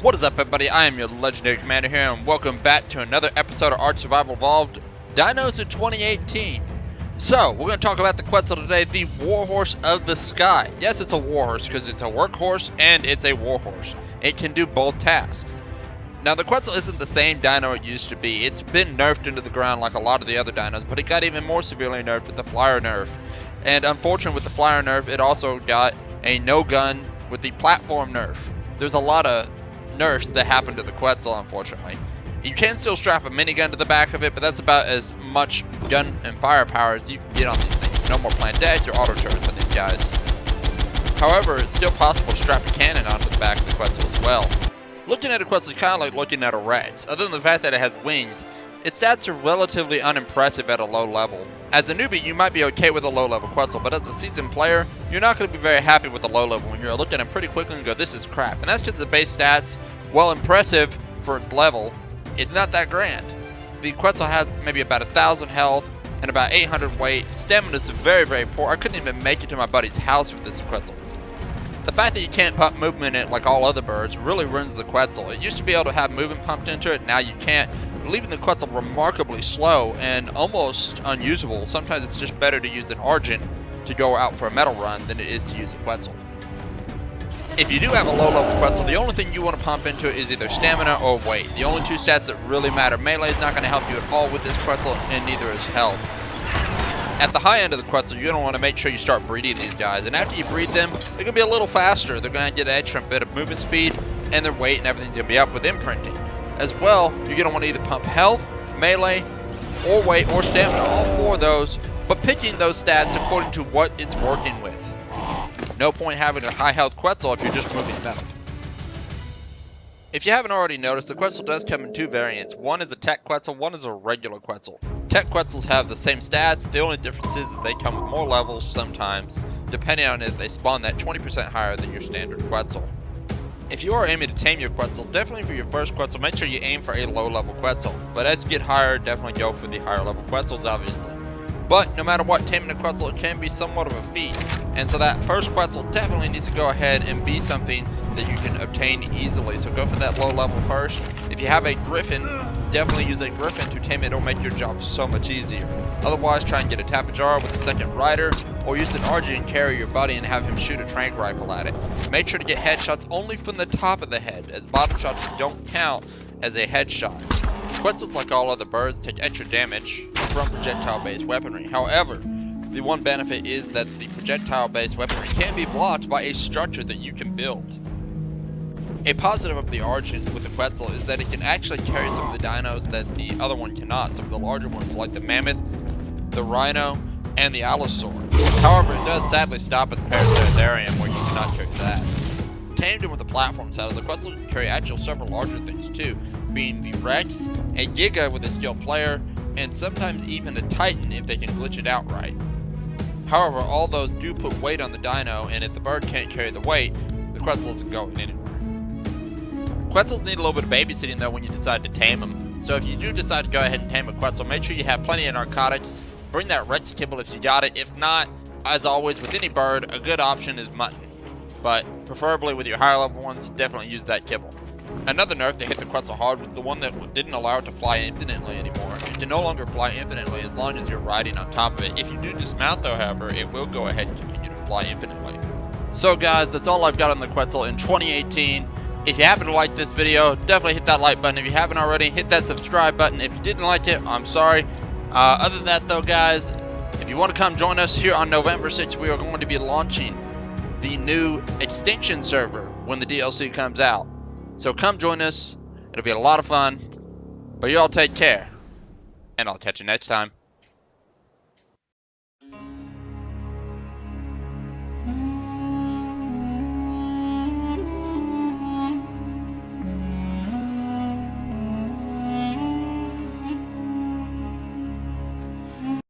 What is up, everybody? I am your legendary commander here, and welcome back to another episode of Ark Survival Evolved Dinos in 2018. So, we're going to talk about the Quetzal today, the warhorse of the sky. Yes, it's a warhorse because it's a workhorse and it's a warhorse. It can do both tasks. Now, the Quetzal isn't the same dino it used to be. It's been nerfed into the ground like a lot of the other dinos, but it got even more severely nerfed with the flyer nerf. And unfortunately, with the flyer nerf, it also got a no gun with the platform nerf. There's a lot of nerfs that happen to the Quetzal, unfortunately. You can still strap a minigun to the back of it, but that's about as much gun and firepower as you can get on these things. No more plant death or auto turrets on these guys. However, it's still possible to strap a cannon onto the back of the Quetzal as well. Looking at a Quetzal is kind of like looking at a Rex. Other than the fact that it has wings, its stats are relatively unimpressive at a low level. As a newbie, you might be okay with a low level Quetzal, but as a seasoned player, you're not going to be very happy with the low level when you're looking at it pretty quickly and go, this is crap. And that's because the base stats, while impressive for its level, it's not that grand. The Quetzal has maybe about 1,000 health and about 800 weight. Stamina is very, very poor. I couldn't even make it to my buddy's house with this Quetzal. The fact that you can't pump movement in it like all other birds really ruins the Quetzal. It used to be able to have movement pumped into it, now you can't, leaving the Quetzal remarkably slow and almost unusable. Sometimes it's just better to use an Argent to go out for a metal run than it is to use a Quetzal. If you do have a low level Quetzal, the only thing you want to pump into it is either stamina or weight. The only two stats that really matter. Melee is not going to help you at all with this Quetzal, and neither is health. At the high end of the Quetzal, you're going to want to make sure you start breeding these guys. And after you breed them, they're going to be a little faster. They're going to get an extra bit of movement speed, and their weight and everything's going to be up with imprinting. As well, you're going to want to either pump health, melee, or weight, or stamina. All four of those, but picking those stats according to what it's working with. No point having a high health Quetzal if you're just moving metal. If you haven't already noticed, the Quetzal does come in two variants. One is a tech Quetzal, one is a regular Quetzal. Tech Quetzals have the same stats, the only difference is that they come with more levels sometimes, depending on if they spawn that 20% higher than your standard Quetzal. If you are aiming to tame your Quetzal, definitely for your first Quetzal, make sure you aim for a low level Quetzal. But as you get higher, definitely go for the higher level Quetzals, obviously. But no matter what, taming a Quetzal, it can be somewhat of a feat. And so that first Quetzal definitely needs to go ahead and be something that you can obtain easily. So go for that low level first. If you have a Griffin, definitely use a Griffin to tame it. It'll make your job so much easier. Otherwise, try and get a Tapajara with a second rider, or use an Argent and carry your buddy and have him shoot a trank rifle at it. Make sure to get headshots only from the top of the head, as bottom shots don't count as a headshot. Quetzals, like all other birds, take extra damage from projectile-based weaponry. However, the one benefit is that the projectile-based weaponry can be blocked by a structure that you can build. A positive of the Argent with the Quetzal is that it can actually carry some of the dinos that the other one cannot. Some of the larger ones like the Mammoth, the Rhino, and the Allosaur. However, it does sadly stop at the Parasaurarium where you cannot carry that. Tamed in with the platform saddle, the Quetzal can carry actual several larger things too, being the Rex, a Giga with a skilled player, and sometimes even a Titan if they can glitch it out right. However, all those do put weight on the dino, and if the bird can't carry the weight, the Quetzal isn't going anywhere. Quetzals need a little bit of babysitting though when you decide to tame them. So if you do decide to go ahead and tame a Quetzal, make sure you have plenty of narcotics. Bring that Rex kibble if you got it. If not, as always with any bird, a good option is Mutton. But preferably with your higher level ones, definitely use that kibble. Another nerf that hit the Quetzal hard was the one that didn't allow it to fly infinitely anymore. It can no longer fly infinitely as long as you're riding on top of it. If you do dismount though, however, it will go ahead and continue to fly infinitely. So guys, that's all I've got on the Quetzal in 2018. If you happen to like this video, definitely hit that like button. If you haven't already, hit that subscribe button. If you didn't like it, I'm sorry. Other than that though, guys, if you want to come join us here on November 6th, we are going to be launching the new extinction server when the DLC comes out. So come join us. It'll be a lot of fun. But you all take care. And I'll catch you next time.